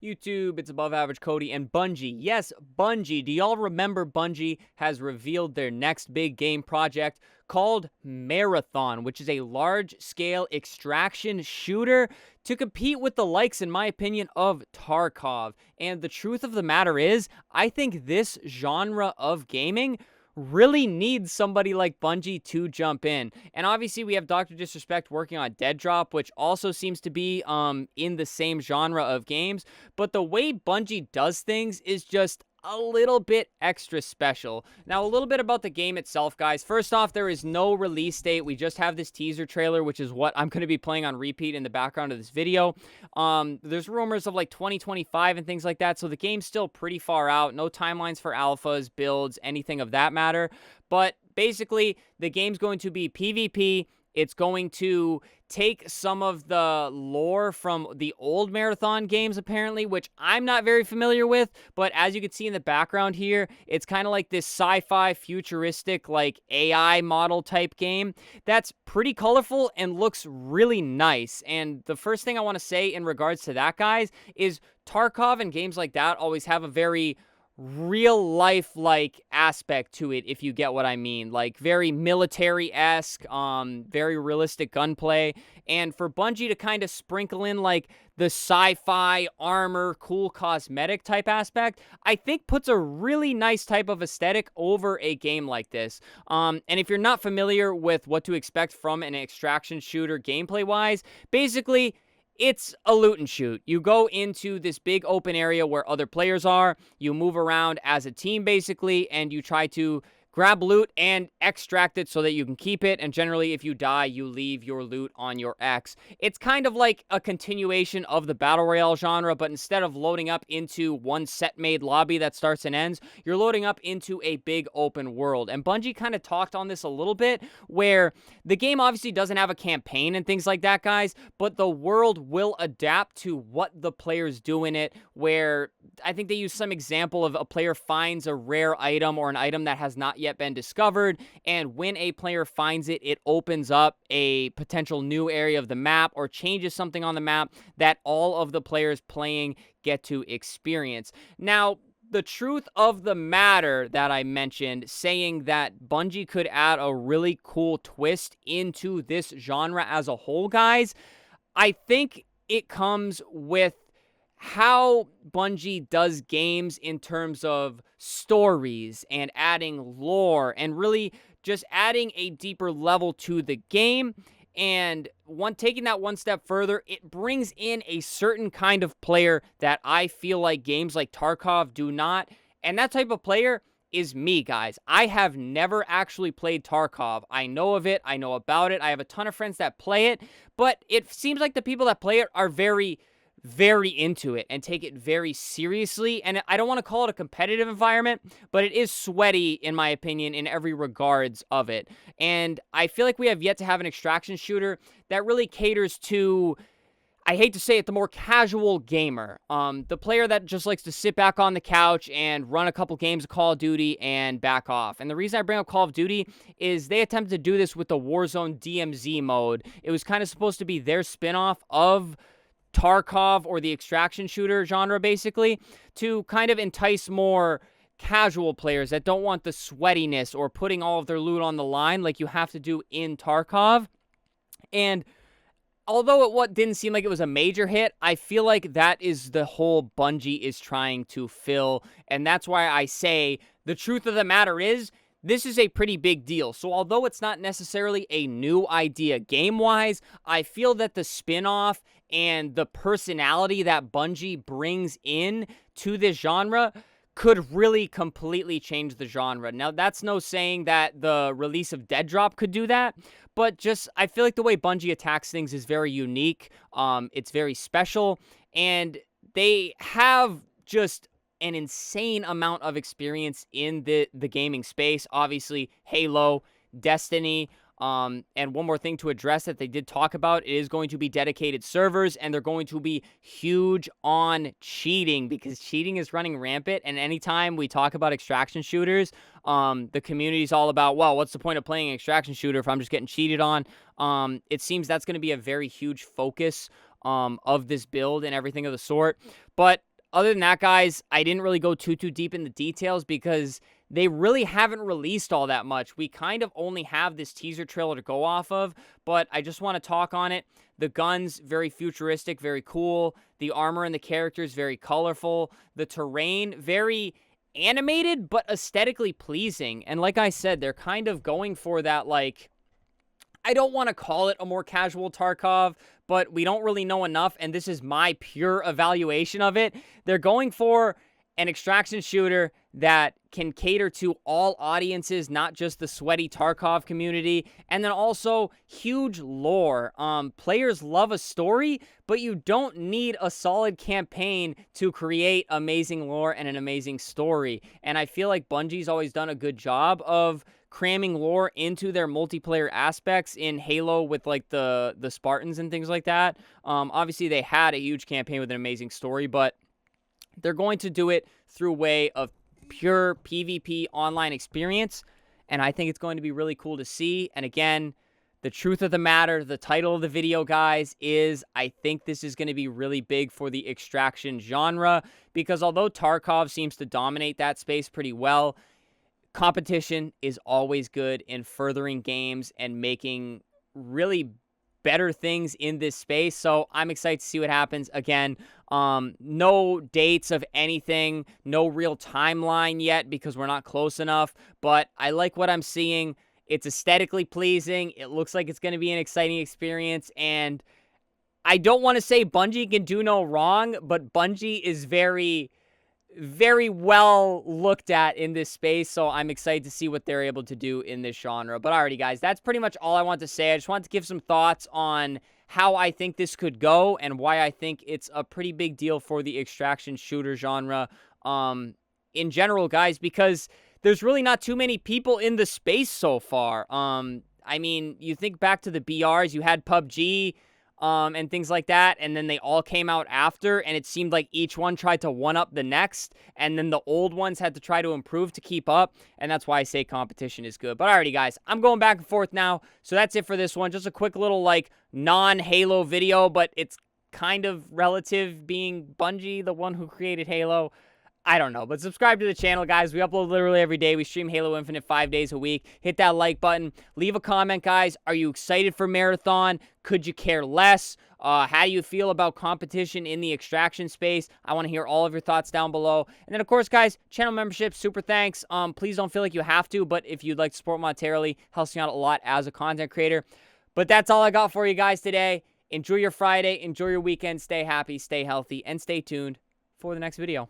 YouTube, it's Above Average Cody and Bungie. Yes, Bungie. Do y'all remember Bungie has revealed their next big game project called Marathon, which is a large-scale extraction shooter to compete with the likes, in my opinion, of Tarkov. And the truth of the matter is, I think this genre of gaming really needs somebody like Bungie to jump in. And obviously we have Dr. Disrespect working on Dead Drop, which also seems to be in the same genre of games, but the way Bungie does things is just a little bit extra special. Now, a little bit about the game itself, guys. First off, there is no release date. We just have this teaser trailer, which is what I'm going to be playing on repeat in the background of this video. There's rumors of like 2025 and things like that, so the game's still pretty far out. No timelines for alphas, builds, anything of that matter. But basically, the game's going to be PvP. It's going to take some of the lore from the old Marathon games, apparently, which I'm not very familiar with. But as you can see in the background here, it's kind of like this sci-fi futuristic, like AI model type game that's pretty colorful and looks really nice. And the first thing I want to say in regards to that, guys, is Tarkov and games like that always have a very real life like aspect to it, if you get what I mean. Like very military-esque, very realistic gunplay. And for Bungie to kind of sprinkle in like the sci-fi armor, cool cosmetic type aspect, I think puts a really nice type of aesthetic over a game like this. And if you're not familiar with what to expect from an extraction shooter gameplay wise, basically it's a loot and shoot. You go into this big open area where other players are, you move around as a team basically, and you try to grab loot and extract it so that you can keep it, and generally if you die, you leave your loot on your X. It's kind of like a continuation of the Battle Royale genre, but instead of loading up into one set-made lobby that starts and ends, you're loading up into a big open world. And Bungie kind of talked on this a little bit, where the game obviously doesn't have a campaign and things like that, guys, but the world will adapt to what the players do in it, where I think they use some example of a player finds a rare item or an item that has not yet been discovered, and when a player finds it, it opens up a potential new area of the map or changes something on the map that all of the players playing get to experience. Now, the truth of the matter that I mentioned, saying that Bungie could add a really cool twist into this genre as a whole, guys, I think it comes with how Bungie does games in terms of stories and adding lore and really just adding a deeper level to the game. And taking that one step further, it brings in a certain kind of player that I feel like games like Tarkov do not. And that type of player is me, guys. I have never actually played Tarkov. I know of it. I know about it. I have a ton of friends that play it. But it seems like the people that play it are very into it and take it very seriously. And I don't want to call it a competitive environment, but it is sweaty, in my opinion, in every regards of it. And I feel like we have yet to have an extraction shooter that really caters to, I hate to say it, the more casual gamer. The player that just likes to sit back on the couch and run a couple games of Call of Duty and back off. And the reason I bring up Call of Duty is they attempted to do this with the Warzone DMZ mode. It was kind of supposed to be their spinoff of Tarkov, or the extraction shooter genre, basically, to kind of entice more casual players that don't want the sweatiness or putting all of their loot on the line like you have to do in Tarkov. And although what didn't seem like it was a major hit, I feel like that is the whole Bungie is trying to fill, and that's why I say the truth of the matter is this is a pretty big deal. So although it's not necessarily a new idea game-wise, I feel that the spin-off and the personality that Bungie brings in to this genre could really completely change the genre. Now, that's no saying that the release of Dead Drop could do that, but just I feel like the way Bungie attacks things is very unique. It's very special, and they have just an insane amount of experience in the gaming space. Obviously, Halo, Destiny, and one more thing to address that they did talk about, it is going to be dedicated servers, and they're going to be huge on cheating, because cheating is running rampant, and anytime we talk about extraction shooters, the community is all about, well, what's the point of playing an extraction shooter if I'm just getting cheated on? It seems that's going to be a very huge focus of this build and everything of the sort. But Other than that, guys, I didn't really go too deep in the details because they really haven't released all that much. We kind of only have this teaser trailer to go off of, but I just want to talk on it. The guns, very futuristic, very cool. The armor and the characters, very colorful. The terrain, very animated, but aesthetically pleasing. And like I said, they're kind of going for that, like, I don't want to call it a more casual Tarkov, but we don't really know enough, and this is my pure evaluation of it. They're going for an extraction shooter that can cater to all audiences, not just the sweaty Tarkov community, and then also huge lore. Players love a story, but you don't need a solid campaign to create amazing lore and an amazing story. And I feel like Bungie's always done a good job of cramming lore into their multiplayer aspects in Halo with like the Spartans and things like that. Obviously they had a huge campaign with an amazing story, but they're going to do it through way of pure PvP online experience, and I think it's going to be really cool to see. And again, the truth of the matter, the title of the video, guys, is I think this is going to be really big for the extraction genre, because although Tarkov seems to dominate that space pretty well, competition is always good in furthering games and making really better things in this space. So I'm excited to see what happens. Again, no dates of anything, no real timeline yet because we're not close enough, but I like what I'm seeing. It's aesthetically pleasing. It looks like it's going to be an exciting experience, and I don't want to say Bungie can do no wrong, but Bungie is very well looked at in this space, so I'm excited to see what they're able to do in this genre. But alrighty, guys, that's pretty much all I want to say. I just wanted to give some thoughts on how I think this could go and why I think it's a pretty big deal for the extraction shooter genre in general, guys, because there's really not too many people in the space so far. I mean, you think back to the BRs, you had PUBG, and things like that, and then they all came out after, and it seemed like each one tried to one-up the next, and then the old ones had to try to improve to keep up, and that's why I say competition is good. But alrighty, guys, I'm going back and forth now, so that's it for this one. Just a quick little, like, non-Halo video, but it's kind of relative, being Bungie, the one who created Halo. I don't know, but subscribe to the channel, guys. We upload literally every day. We stream Halo Infinite 5 days a week. Hit that like button. Leave a comment, guys. Are you excited for Marathon? Could you care less? How do you feel about competition in the extraction space? I want to hear all of your thoughts down below. And then, of course, guys, channel membership, super thanks. Please don't feel like you have to, but if you'd like to support monetarily, helps me out a lot as a content creator. But that's all I got for you guys today. Enjoy your Friday. Enjoy your weekend. Stay happy, stay healthy, and stay tuned for the next video.